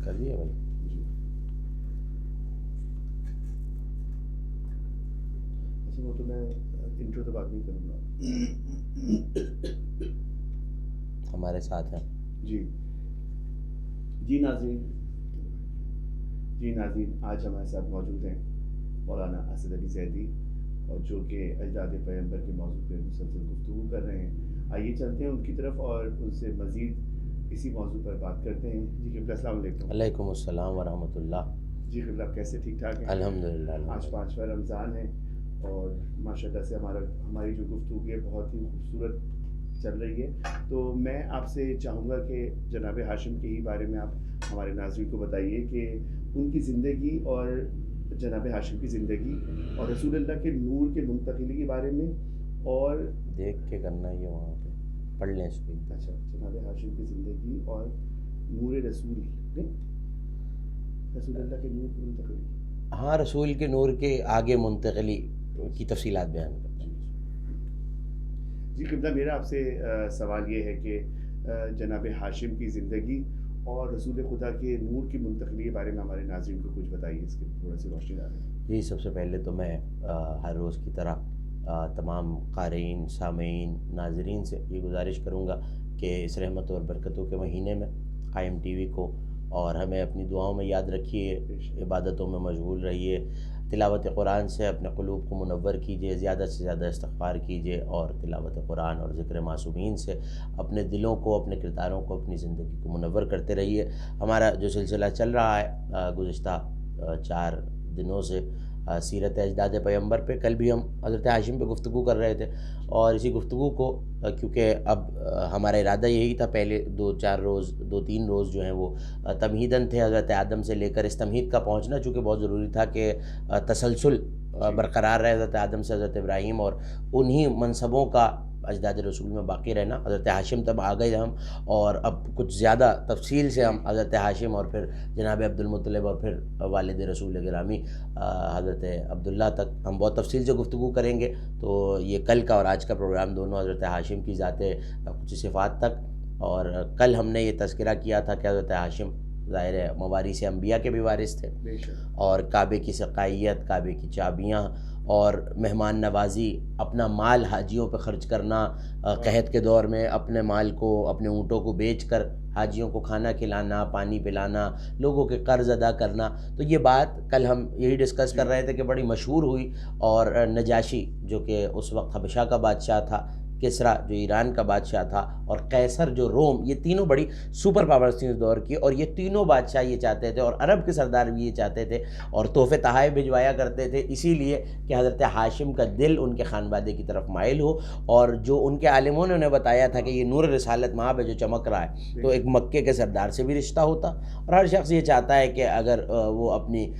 کر دیا بھائی. جی اچھا وہ تو میں انٹرو تو بعد میں کروں گا. ہمارے ساتھ ہیں. جی ناظرین آج ہمارے ساتھ موجود ہیں مولانا اسد علی زیدی، اور جو کہ اجداد پیغمبر کے موضوع پہ مسلسل گفتگو کر رہے ہیں. آئیے چلتے ہیں ان کی طرف اور ان سے مزید اسی موضوع پر بات کرتے ہیں. جی قبلہ السلام علیکم. وعلیکم السلام ورحمۃ اللہ. جی قبلہ آپ کیسے؟ ٹھیک ٹھاک ہیں؟ الحمدللہ. آج 5واں رمضان ہے اور ماشاء اللہ سے ہماری جو گفتگو ہے بہت ہی خوبصورت چل رہی ہے. تو میں آپ سے چاہوں گا کہ جناب ہاشم کے ہی بارے میں آپ ہمارے ناظرین کو بتائیے کہ ان کی زندگی اور جناب ہاشم کی زندگی اور رسول اللہ کے نور کے منتقلی کے بارے میں. اور دیکھ کے کرنا یہ وہاں پہ پڑھ لیں اس کو. اچھا جناب ہاشم کی زندگی اور نور رسول اللہ کے نور کی منتقلی. ہاں، رسول کے نور کے آگے منتقلی کی تفصیلات بیان کرتا ہوں. جی قبلہ میرا آپ سے سوال یہ ہے کہ جناب ہاشم کی زندگی اور رسول خدا کے نور کی منتقلی کے بارے میں ہمارے ناظرین کو کچھ بتائیے، اس کی تھوڑا سی روشنی ڈالیں. جی سب سے پہلے تو میں ہر روز کی طرح تمام قارئین، سامعین، ناظرین سے یہ گزارش کروں گا کہ اس رحمت اور برکتوں کے مہینے میں قائم ٹی وی کو اور ہمیں اپنی دعاؤں میں یاد رکھیے، عبادتوں میں مشغول رہیے، تلاوت قرآن سے اپنے قلوب کو منور کیجیے، زیادہ سے زیادہ استغفار کیجیے، اور تلاوت قرآن اور ذکر معصومین سے اپنے دلوں کو، اپنے کرداروں کو، اپنی زندگی کو منور کرتے رہیے. ہمارا جو سلسلہ چل رہا ہے گزشتہ 4 دنوں سے سیرت اجداد پیغمبر پہ، کل بھی ہم حضرت ہاشم پہ گفتگو کر رہے تھے، اور اسی گفتگو کو کیونکہ اب ہمارا ارادہ یہی تھا، پہلے 2-3 روز جو ہیں وہ تمہیداً تھے حضرت آدم سے لے کر اس تمہید کا پہنچنا، چونکہ بہت ضروری تھا کہ تسلسل برقرار رہے حضرت آدم سے حضرت ابراہیم، اور انہی منصبوں کا اجداد رسول میں باقی رہنا. حضرت ہاشم تب آ گئے ہم، اور اب کچھ زیادہ تفصیل سے ہم حضرت ہاشم اور پھر جناب عبد المطلب اور پھر والد رسول گرامی حضرت عبداللہ تک ہم بہت تفصیل سے گفتگو کریں گے. تو یہ کل کا اور آج کا پروگرام دونوں حضرت ہاشم کی ذات کچھ صفات تک. اور کل ہم نے یہ تذکرہ کیا تھا کہ حضرت ہاشم ظاہر ہے موارث انبیاء کے بھی وارث تھے، اور کعبے کی سقائیت، کعبے کی چابیاں اور مہمان نوازی، اپنا مال حاجیوں پہ خرچ کرنا، قحط کے دور میں اپنے مال کو، اپنے اونٹوں کو بیچ کر حاجیوں کو کھانا کھلانا، پانی پلانا، لوگوں کے قرض ادا کرنا. تو یہ بات کل ہم یہی ڈسکس کر رہے تھے کہ بڑی مشہور ہوئی، اور نجاشی جو کہ اس وقت حبشہ کا بادشاہ تھا، کسریٰ جو ایران کا بادشاہ تھا، اور قیصر جو روم، یہ تینوں بڑی سپر پاورز تھیں اس دور کی، اور یہ تینوں بادشاہ یہ چاہتے تھے، اور عرب کے سردار بھی یہ چاہتے تھے، اور تحفے تحائف بھجوایا کرتے تھے، اسی لیے کہ حضرت ہاشم کا دل ان کے خانوادے کی طرف مائل ہو. اور جو ان کے عالموں نے انہیں بتایا تھا کہ یہ نور رسالت مآب ہے جو چمک رہا ہے، تو ایک مکے کے سردار سے بھی رشتہ ہوتا، اور ہر شخص یہ چاہتا ہے کہ اگر وہ اپنی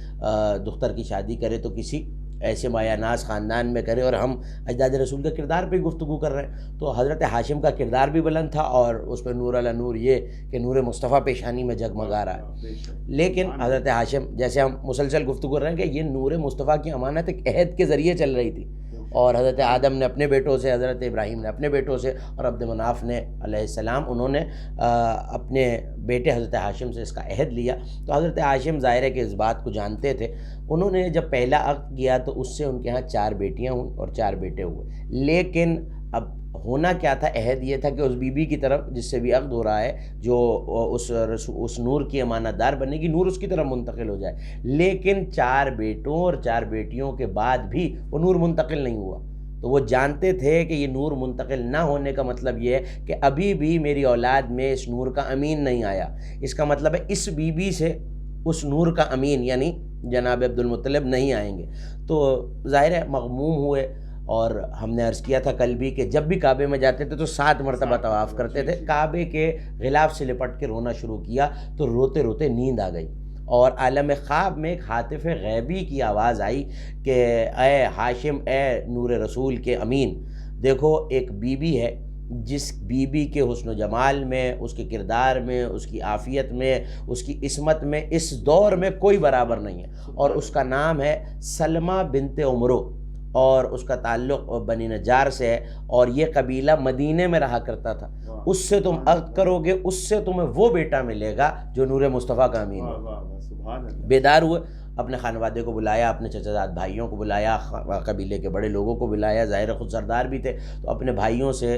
دختر کی شادی کرے تو کسی ایسے مایہ ناز خاندان میں کرے. اور ہم اجداد رسول کے کردار پہ گفتگو کر رہے ہیں، تو حضرت ہاشم کا کردار بھی بلند تھا، اور اس پہ نور علی نور یہ کہ نور مصطفیٰ پیشانی میں جگمگا رہا ہے. لیکن حضرت ہاشم، جیسے ہم مسلسل گفتگو کر رہے ہیں کہ یہ نور مصطفیٰ کی امانت ایک عہد کے ذریعے چل رہی تھی، اور حضرت آدم نے اپنے بیٹوں سے، حضرت ابراہیم نے اپنے بیٹوں سے، اور عبد مناف نے علیہ السلام انہوں نے اپنے بیٹے حضرت ہاشم سے اس کا عہد لیا. تو حضرت ہاشم ظاہر ہے کہ اس بات کو جانتے تھے. انہوں نے جب پہلا عقد کیا تو اس سے ان کے ہاں 4 بیٹیاں ہوئیں اور 4 بیٹے ہوئے. لیکن اب ہونا کیا تھا، عہد یہ تھا کہ اس بی بی کی طرف جس سے بھی عقد ہو رہا ہے، جو اس نور کی امانت دار بنے گی، نور اس کی طرف منتقل ہو جائے. لیکن 4 بیٹوں اور 4 بیٹیوں کے بعد بھی وہ نور منتقل نہیں ہوا. تو وہ جانتے تھے کہ یہ نور منتقل نہ ہونے کا مطلب یہ ہے کہ ابھی بھی میری اولاد میں اس نور کا امین نہیں آیا. اس کا مطلب ہے اس بی بی سے اس نور کا امین یعنی جناب عبد المطلب نہیں آئیں گے. تو ظاہر ہے مغموم ہوئے، اور ہم نے عرض کیا تھا کل بھی کہ جب بھی کعبے میں جاتے تھے تو 7 مرتبہ طواف کرتے تھے. کعبے کے غلاف سے لپٹ کے رونا شروع کیا تو روتے روتے نیند آ گئی، اور عالم خواب میں ایک ہاتف غیبی کی آواز آئی کہ اے ہاشم، اے نور رسول کے امین. دیکھو ایک بی بی ہے جس بی بی کے حسن و جمال میں، اس کے کردار میں، اس کی عافیت میں، اس کی عصمت میں اس دور میں کوئی برابر نہیں ہے، اور اس کا نام ہے سلمہ بنت عمرو. اور اس کا تعلق بنی نجار سے ہے، اور یہ قبیلہ مدینے میں رہا کرتا تھا، اس سے تم عقد کرو گے، اس سے تمہیں وہ بیٹا ملے گا جو نور مصطفیٰ کا امین ہو۔ بیدار ہوئے، اپنے خانوادے کو بلایا، اپنے چچا زاد بھائیوں کو بلایا، قبیلے کے بڑے لوگوں کو بلایا، ظاہر خود سردار بھی تھے تو اپنے بھائیوں سے،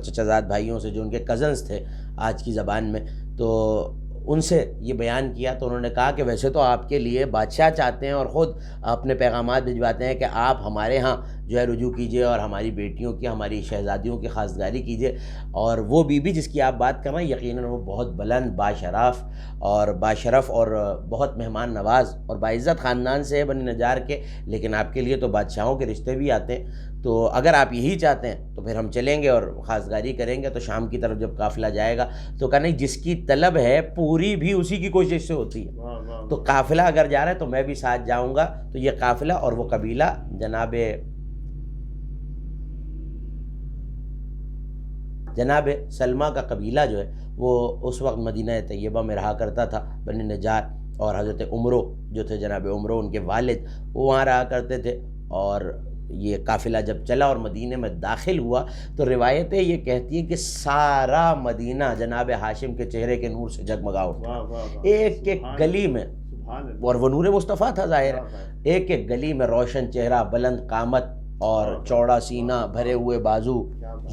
چچا زاد بھائیوں سے جو ان کے کزنز تھے آج کی زبان میں، تو ان سے یہ بیان کیا۔ تو انہوں نے کہا کہ ویسے تو آپ کے لیے بادشاہ چاہتے ہیں اور خود اپنے پیغامات بھجواتے ہیں کہ آپ ہمارے ہاں جو ہے رجوع کیجئے اور ہماری بیٹیوں کی، ہماری شہزادیوں کی خواستگاری کیجئے، اور وہ بی بی جس کی آپ بات کر رہے ہیں یقیناً وہ بہت بلند باشرف اور بہت مہمان نواز اور باعزت خاندان سے ہے بنی نجار کے، لیکن آپ کے لیے تو بادشاہوں کے رشتے بھی آتے ہیں، تو اگر آپ یہی چاہتے ہیں تو پھر ہم چلیں گے اور خواستگاری کریں گے۔ تو شام کی طرف جب قافلہ جائے گا تو کہا نہیں، جس کی طلب ہے پوری بھی اسی کی کوشش سے ہوتی ہے، تو قافلہ اگر جا رہا ہے تو میں بھی ساتھ جاؤں گا۔ تو یہ قافلہ اور وہ قبیلہ جناب سلمہ کا قبیلہ جو ہے وہ اس وقت مدینہ طیبہ میں رہا کرتا تھا، بنی نجار، اور حضرت عمرو جو تھے، جناب عمرو ان کے والد، وہ وہاں رہا کرتے تھے۔ اور یہ قافلہ جب چلا اور مدینہ میں داخل ہوا تو روایتیں یہ کہتی ہیں کہ سارا مدینہ جناب ہاشم کے چہرے کے نور سے جگمگا اٹھا، ایک ایک گلی میں، اور وہ نور مصطفیٰ تھا ظاہر ہے، ایک ایک گلی میں روشن چہرہ، بلند قامت اور چوڑا سینہ، بھرے ہوئے بازو،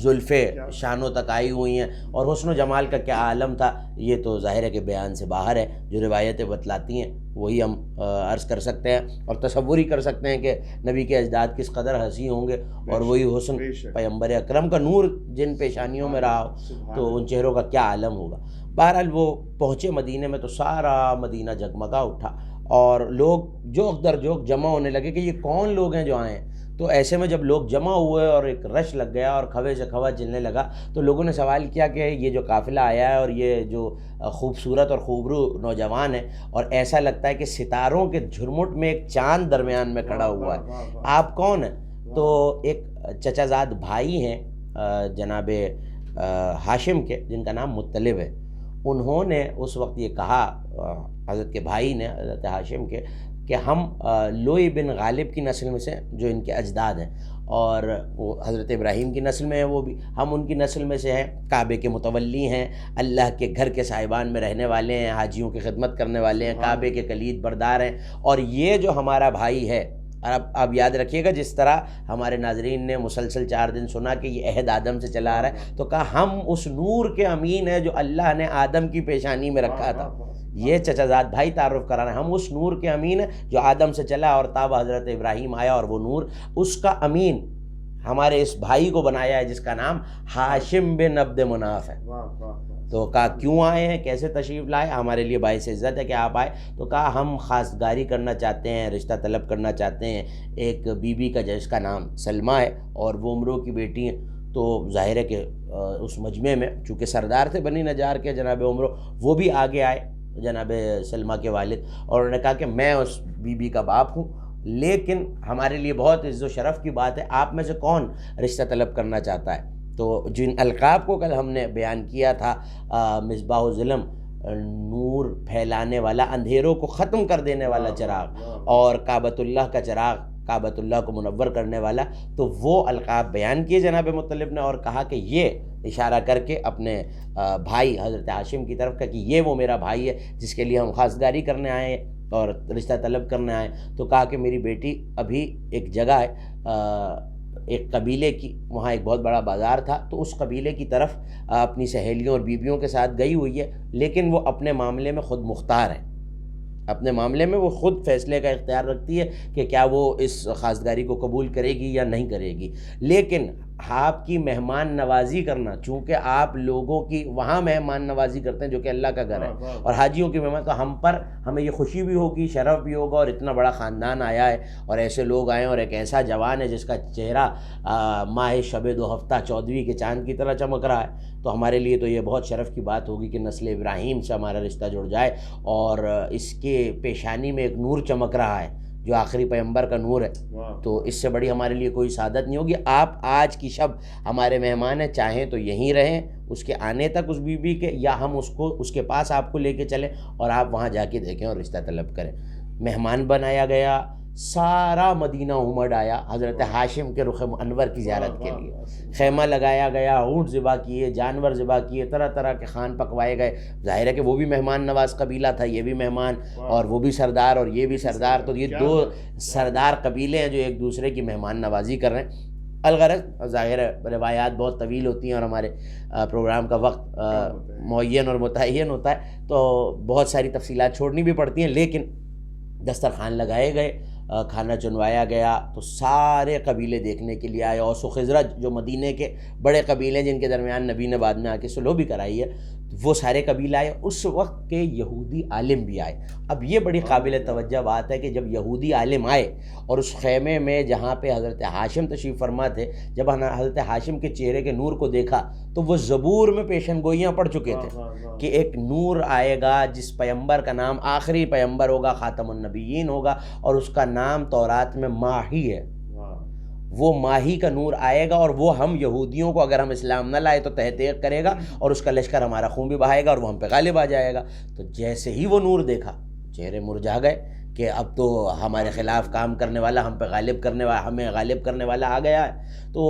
زلفیں شانوں تک آئی ہوئی ہیں، اور حسن و جمال کا کیا عالم تھا، یہ تو ظاہر ہے کہ بیان سے باہر ہے۔ جو روایتیں بتلاتی ہیں وہی ہم عرض کر سکتے ہیں اور تصور ہی کر سکتے ہیں کہ نبی کے اجداد کس قدر حسین ہوں گے، اور وہی حسن پیغمبر اکرم کا نور جن پیشانیوں میں رہا ہو تو ان چہروں کا کیا عالم ہوگا۔ بہرحال وہ پہنچے مدینے میں تو سارا مدینہ جگمگا اٹھا، اور لوگ جوق در جوق جمع ہونے لگے کہ یہ کون لوگ ہیں جو آئے ہیں۔ تو ایسے میں جب لوگ جمع ہوئے اور ایک رش لگ گیا اور کھوے سے کھوا چلنے لگا، تو لوگوں نے سوال کیا کہ یہ جو قافلہ آیا ہے اور یہ جو خوبصورت اور خوبرو نوجوان ہے، اور ایسا لگتا ہے کہ ستاروں کے جھرمٹ میں ایک چاند درمیان میں کھڑا ہوا ہے، آپ کون ہیں؟ تو ایک چچا زاد بھائی ہیں جناب ہاشم کے، جن کا نام مطلب ہے، انہوں نے اس وقت یہ کہا، حضرت کے بھائی نے حضرت ہاشم کے، کہ ہم لوئی بن غالب کی نسل میں سے، جو ان کے اجداد ہیں، اور وہ حضرت ابراہیم کی نسل میں ہیں، وہ بھی ہم ان کی نسل میں سے ہیں، کعبے کے متولی ہیں، اللہ کے گھر کے صاحبان میں رہنے والے ہیں، حاجیوں کی خدمت کرنے والے ہیں، کعبے کے کلید بردار ہیں، اور یہ جو ہمارا بھائی ہے، اور اب یاد رکھیے گا جس طرح ہمارے ناظرین نے مسلسل 4 دن سنا کہ یہ عہد آدم سے چلا آ رہا ہے، تو کہا ہم اس نور کے امین ہیں جو اللہ نے آدم کی پیشانی میں رکھا تھا۔ یہ چچا زاد بھائی تعارف کرا رہے ہیں، ہم اس نور کے امین ہیں جو آدم سے چلا اور تاب حضرت ابراہیم آیا، اور وہ نور اس کا امین ہمارے اس بھائی کو بنایا ہے جس کا نام ہاشم بن عبد مناف ہے۔ تو کہا کیوں آئے ہیں، کیسے تشریف لائے؟ ہمارے لیے باعث عزت ہے کہ آپ آئے۔ تو کہا ہم خواستگاری کرنا چاہتے ہیں، رشتہ طلب کرنا چاہتے ہیں ایک بی بی کا جس کا نام سلمہ ہے اور وہ عمرو کی بیٹی ہیں۔ تو ظاہر ہے کہ اس مجمع میں چونکہ سردار تھے بنی نجار کے جناب عمرو، وہ بھی آگے آئے جناب سلمہ کے والد، اور انہوں نے کہا کہ میں اس بی بی کا باپ ہوں، لیکن ہمارے لیے بہت عز و شرف کی بات ہے، آپ میں سے کون رشتہ طلب کرنا چاہتا ہے؟ تو جن القاب کو کل ہم نے بیان کیا تھا، مصباح الظلم، نور پھیلانے والا، اندھیروں کو ختم کر دینے والا چراغ، اور کعبۃ اللہ کا چراغ، کعبۃ اللہ کو منور کرنے والا، تو وہ القاب بیان کیے جناب مطلب نے، اور کہا کہ یہ اشارہ کر کے اپنے بھائی حضرت ہاشم کی طرف، کہ یہ وہ میرا بھائی ہے جس کے لیے ہم خواستگاری کرنے آئے ہیں اور رشتہ طلب کرنے آئے۔ تو کہا کہ میری بیٹی ابھی ایک جگہ ہے، ایک قبیلے کی، وہاں ایک بہت بڑا بازار تھا، تو اس قبیلے کی طرف اپنی سہیلیوں اور بیویوں کے ساتھ گئی ہوئی ہے، لیکن وہ اپنے معاملے میں خود مختار ہے، اپنے معاملے میں وہ خود فیصلے کا اختیار رکھتی ہے کہ کیا وہ اس خواستگاری کو قبول کرے گی یا نہیں کرے گی۔ لیکن آپ کی مہمان نوازی کرنا، چونکہ آپ لوگوں کی وہاں مہمان نوازی کرتے ہیں جو کہ اللہ کا گھر ہے، اور حاجیوں کی مہمان، تو ہمیں یہ خوشی بھی ہوگی، شرف بھی ہوگا، اور اتنا بڑا خاندان آیا ہے اور ایسے لوگ آئے ہیں، اور ایک ایسا جوان ہے جس کا چہرہ ماہ شب 2 ہفتہ 14ویں کے چاند کی طرح چمک رہا ہے، تو ہمارے لیے تو یہ بہت شرف کی بات ہوگی کہ نسل ابراہیم سے ہمارا رشتہ جڑ جائے، اور اس کے پیشانی میں ایک نور چمک رہا ہے جو آخری پیغمبر کا نور ہے، تو اس سے بڑی ہمارے لیے کوئی سعادت نہیں ہوگی۔ آپ آج کی شب ہمارے مہمان ہیں، چاہیں تو یہیں رہیں اس کے آنے تک اس بی بی کے، یا ہم اس کے پاس آپ کو لے کے چلیں اور آپ وہاں جا کے دیکھیں اور رشتہ طلب کریں۔ مہمان بنایا گیا، سارا مدینہ امڑ آیا حضرت ہاشم کے رخ انور کی زیارت کے لیے۔ خیمہ لگایا گیا، اونٹ ذبح کیے، جانور ذبح کیے، طرح طرح کے خوان پکوائے گئے۔ ظاہر ہے کہ وہ بھی مہمان نواز قبیلہ تھا، یہ بھی مہمان، اور وہ بھی سردار اور یہ بھی سردار، تو یہ دو سردار قبیلے ہیں جو ایک دوسرے کی مہمان نوازی کر رہے ہیں۔ الغرض ظاہر ہے روایات بہت طویل ہوتی ہیں اور ہمارے پروگرام کا وقت معین اور متعین ہوتا ہے، تو بہت ساری تفصیلات چھوڑنی بھی پڑتی ہیں، لیکن دسترخوان لگائے گئے، کھانا چنوایا گیا، تو سارے قبیلے دیکھنے کے لیے آئے۔ اوس و خزرج جو مدینے کے بڑے قبیلے جن کے درمیان نبی نے بعد میں آ کے صلح بھی کرائی ہے، وہ سارے قبیلے آئے۔ اس وقت کے یہودی عالم بھی آئے۔ اب یہ بڑی قابل توجہ بات ہے کہ جب یہودی عالم آئے اور اس خیمے میں جہاں پہ حضرت ہاشم تشریف فرما تھے، جب حضرت ہاشم کے چہرے کے نور کو دیکھا تو وہ زبور میں پیشن گوئیاں پڑھ چکے تھے کہ ایک نور آئے گا جس پیمبر کا نام آخری پیمبر ہوگا، خاتم النبیین ہوگا، اور اس کا نام تورات میں ماہی ہے۔ وہ ماہی کا نور آئے گا اور وہ ہم یہودیوں کو اگر ہم اسلام نہ لائے تو تحقیق کرے گا اور اس کا لشکر ہمارا خون بھی بہائے گا اور وہ ہم پہ غالب آ جائے گا۔ تو جیسے ہی وہ نور دیکھا چہرے مرجھا گئے کہ اب تو ہمارے خلاف کام کرنے والا، ہم پہ غالب کرنے والا، ہمیں غالب کرنے والا آ گیا ہے۔ تو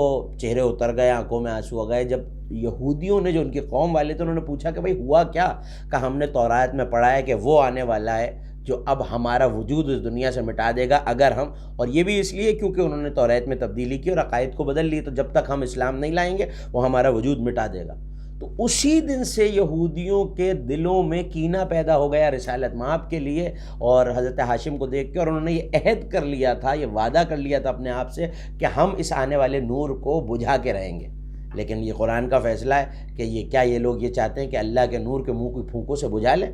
چہرے اتر گئے، آنکھوں میں آنسو آ گئے۔ جب یہودیوں نے، جو ان کی قوم والے تھے، انہوں نے پوچھا کہ بھئی ہوا کیا؟ کہ ہم نے تورات میں پڑھا ہے کہ وہ آنے والا ہے جو اب ہمارا وجود اس دنیا سے مٹا دے گا اگر ہم، اور یہ بھی اس لیے کیونکہ انہوں نے تورات میں تبدیلی کی اور عقائد کو بدل لی، تو جب تک ہم اسلام نہیں لائیں گے وہ ہمارا وجود مٹا دے گا۔ تو اسی دن سے یہودیوں کے دلوں میں کینہ پیدا ہو گیا رسالت مآب کے لیے اور حضرت ہاشم کو دیکھ کے، اور انہوں نے یہ عہد کر لیا تھا، یہ وعدہ کر لیا تھا اپنے آپ سے کہ ہم اس آنے والے نور کو بجھا کے رہیں گے۔ لیکن یہ قرآن کا فیصلہ ہے کہ یہ لوگ یہ چاہتے ہیں کہ اللہ کے نور کے منہ کی پھونکوں سے بجھا لیں؟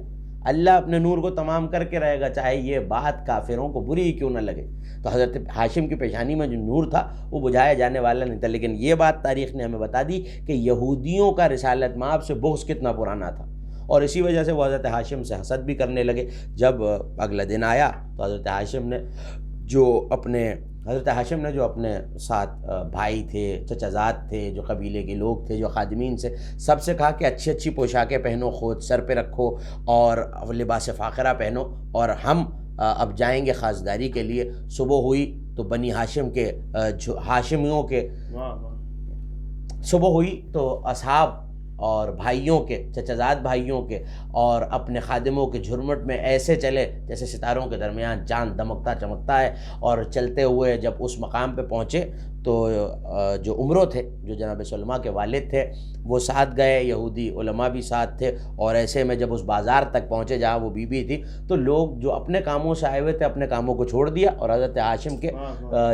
اللہ اپنے نور کو تمام کر کے رہے گا، چاہے یہ بات کافروں کو بری ہی کیوں نہ لگے۔ تو حضرت ہاشم کی پیشانی میں جو نور تھا وہ بجھایا جانے والا نہیں تھا، لیکن یہ بات تاریخ نے ہمیں بتا دی کہ یہودیوں کا رسالت مآب سے بغض کتنا پرانا تھا، اور اسی وجہ سے وہ حضرت ہاشم سے حسد بھی کرنے لگے۔ جب اگلا دن آیا تو حضرت ہاشم نے جو اپنے ساتھ بھائی تھے، چچا زاد تھے، جو قبیلے کے لوگ تھے، جو خادمین سے، سب سے کہا کہ اچھی اچھی پوشاکیں پہنو، خود سر پہ رکھو اور لباس فاخرہ پہنو، اور ہم اب جائیں گے خاصداری کے لیے۔ صبح ہوئی تو بنی ہاشم کے ہاشمیوں کے صبح ہوئی تو اصحاب اور بھائیوں کے، چچا زاد بھائیوں کے اور اپنے خادموں کے جھرمٹ میں ایسے چلے جیسے ستاروں کے درمیان چاند دمکتا چمکتا ہے، اور چلتے ہوئے جب اس مقام پہ پہنچے تو جو عمرو تھے، جو جناب سلمہ کے والد تھے، وہ ساتھ گئے، یہودی علماء بھی ساتھ تھے، اور ایسے میں جب اس بازار تک پہنچے جہاں وہ بی بی تھی، تو لوگ جو اپنے کاموں سے آئے ہوئے تھے اپنے کاموں کو چھوڑ دیا اور حضرت ہاشم کے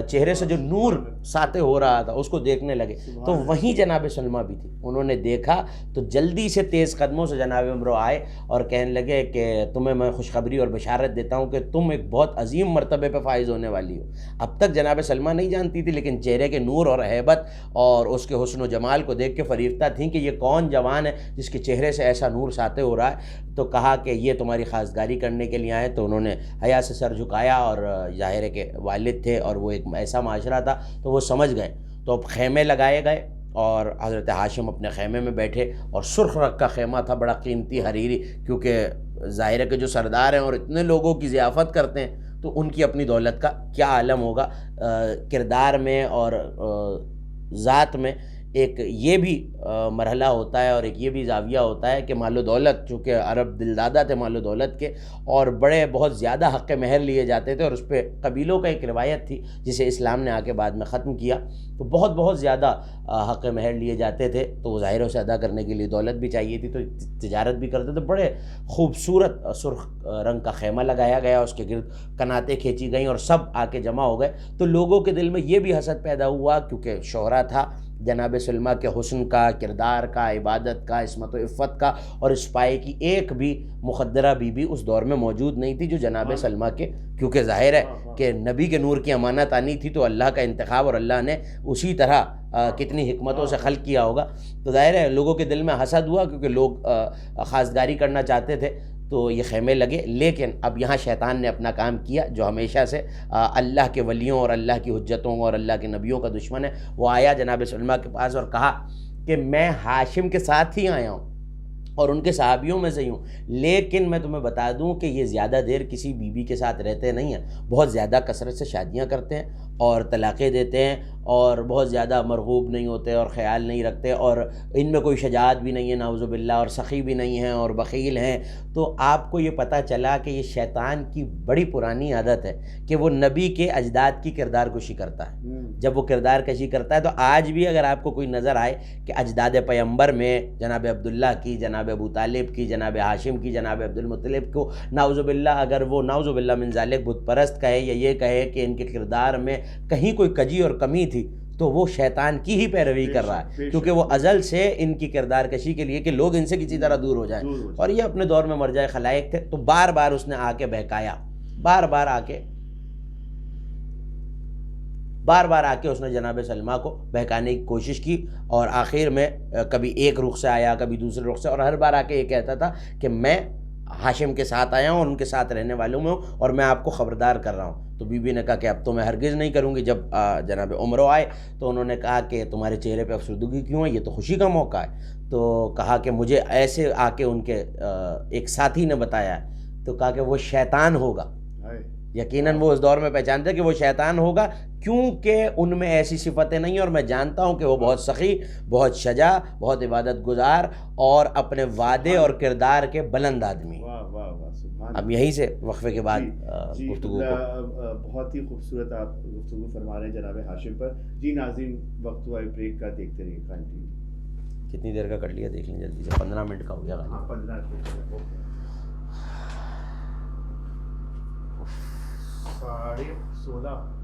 چہرے سے جو نور ساطع ہو رہا تھا اس کو دیکھنے لگے۔ تو وہیں جناب سلمہ بھی تھی، انہوں نے دیکھا تو جلدی سے تیز قدموں سے جناب عمرو آئے اور کہنے لگے کہ تمہیں میں خوشخبری اور بشارت دیتا ہوں کہ تم ایک بہت عظیم مرتبے پہ فائز ہونے والی ہو۔ اب تک جناب سلمہ نہیں جانتی تھی، لیکن چہرے کے نور اور ہیبت اور اس کے حسن و جمال کو دیکھ کے فریفتہ تھیں کہ یہ کون جوان ہے جس کے چہرے سے ایسا نور ساطع ہو رہا ہے۔ تو کہا کہ یہ تمہاری خواستگاری کرنے کے لیے آئے۔ تو انہوں نے حیا سے سر جھکایا، اور ظاہر ہے کہ والد تھے اور وہ ایک ایسا معاشرہ تھا تو وہ سمجھ گئے۔ تو اب خیمے لگائے گئے اور حضرت ہاشم اپنے خیمے میں بیٹھے، اور سرخ رنگ کا خیمہ تھا، بڑا قیمتی حریری، کیونکہ ظاہر ہے کہ جو سردار ہیں اور اتنے لوگوں کی ضیافت کرتے ہیں تو ان کی اپنی دولت کا کیا عالم ہوگا۔ کردار میں اور ذات میں ایک یہ بھی مرحلہ ہوتا ہے اور ایک یہ بھی زاویہ ہوتا ہے کہ مال و دولت، چونکہ عرب دلدادہ تھے مال و دولت کے، اور بڑے بہت زیادہ حق مہر لیے جاتے تھے، اور اس پہ قبیلوں کا ایک روایت تھی جسے اسلام نے آ کے بعد میں ختم کیا، تو بہت بہت زیادہ حق مہر لیے جاتے تھے، تو وہ ظاہر سے ادا کرنے کے لیے دولت بھی چاہیے تھی، تو تجارت بھی کرتے تھے۔ بڑے خوبصورت سرخ رنگ کا خیمہ لگایا گیا، اس کے گرد کناتیں کھینچی گئیں اور سب آ کے جمع ہو گئے۔ تو لوگوں کے دل میں یہ بھی حسد پیدا ہوا، کیونکہ شہرہ تھا جناب سلمہ کے حسن کا، کردار کا، عبادت کا، عصمت و عفت کا، اور اس پائے کی ایک بھی مخدرہ بی بی اس دور میں موجود نہیں تھی جو جناب سلمہ کے، کیونکہ ظاہر ہے کہ نبی کے نور کی امانت آنی تھی تو اللہ کا انتخاب، اور اللہ نے اسی طرح کتنی حکمتوں سے خلق کیا ہوگا۔ تو ظاہر ہے لوگوں کے دل میں حسد ہوا، کیونکہ لوگ خواستگاری کرنا چاہتے تھے، تو یہ خیمے لگے۔ لیکن اب یہاں شیطان نے اپنا کام کیا، جو ہمیشہ سے اللہ کے ولیوں اور اللہ کی حجتوں اور اللہ کے نبیوں کا دشمن ہے۔ وہ آیا جناب سلمہ کے پاس اور کہا کہ میں ہاشم کے ساتھ ہی آیا ہوں، اور ان کے صحابیوں میں سے ہی ہوں، لیکن میں تمہیں بتا دوں کہ یہ زیادہ دیر کسی بیوی کے ساتھ رہتے نہیں ہیں، بہت زیادہ کثرت سے شادیاں کرتے ہیں اور طلاقیں دیتے ہیں، اور بہت زیادہ مرغوب نہیں ہوتے اور خیال نہیں رکھتے، اور ان میں کوئی شجاعت بھی نہیں ہے نعوذ باللہ، اور سخی بھی نہیں ہیں اور بخیل ہیں۔ تو آپ کو یہ پتہ چلا کہ یہ شیطان کی بڑی پرانی عادت ہے کہ وہ نبی کے اجداد کی کردار کشی کرتا ہے۔ جب وہ کردار کشی کرتا ہے تو آج بھی اگر آپ کو کوئی نظر آئے کہ اجداد پیغمبر میں جناب عبداللہ کی، جناب ابو طالب کی، جناب ہاشم کی، جناب عبد المطلب کو، نعوذ باللہ اگر وہ نعوذ باللہ من ذالک بت پرست کہے یا یہ کہے کہ ان کے کردار میں کہیں کوئی کجی اور کمی تھی، تو وہ شیطان کی ہی پیروی کر رہا ہے، کیونکہ وہ ازل سے ان کی کردار کشی کے لیے کہ لوگ ان سے کسی طرح دور ہو جائیں، اور یہ اپنے دور میں مرجع خلائق تھے۔ تو بار بار اس نے آ کے بہکایا، بار بار آ کے اس نے جناب سلمہ کو بہکانے کی کوشش کی، اور آخر میں کبھی ایک رخ سے آیا، کبھی دوسرے رخ سے، اور ہر بار آ کے یہ کہتا تھا کہ میں ہاشم کے ساتھ آیا ہوں اور ان کے ساتھ رہنے والوں میں ہوں، اور میں آپ کو خبردار کر رہا ہوں۔ تو بی بی نے کہا کہ اب تو میں ہرگز نہیں کروں گی۔ جب جناب عمرو آئے تو انہوں نے کہا کہ تمہارے چہرے پہ افسردگی کیوں ہے، یہ تو خوشی کا موقع ہے۔ تو کہا کہ مجھے ایسے آ کے ان کے ایک ساتھی نے بتایا ہے، تو کہا کہ وہ شیطان ہوگا، یقیناً وہ اس دور میں پہچانتے کہ وہ شیطان ہوگا، کیونکہ ان میں ایسی صفتیں نہیں ہیں، اور میں جانتا ہوں کہ وہ بہت سخی، بہت شجاع، بہت عبادت گزار اور اپنے وعدے اور کردار کے بلند آدمی۔ اب یہیں سے وقفے کے بعد گفتگو کو بہت ہی خوبصورت آپ گفتگو فرما رہے ہیں جناب ہاشم پر۔ جی ناظرین، وقت ہوا بریک کا، دیکھتے رہیے قائم ٹی وی۔ کتنی دیر کا کر لیا دیکھ لیں جلدی سے، 15 منٹ کا ہو گیا۔ 15 16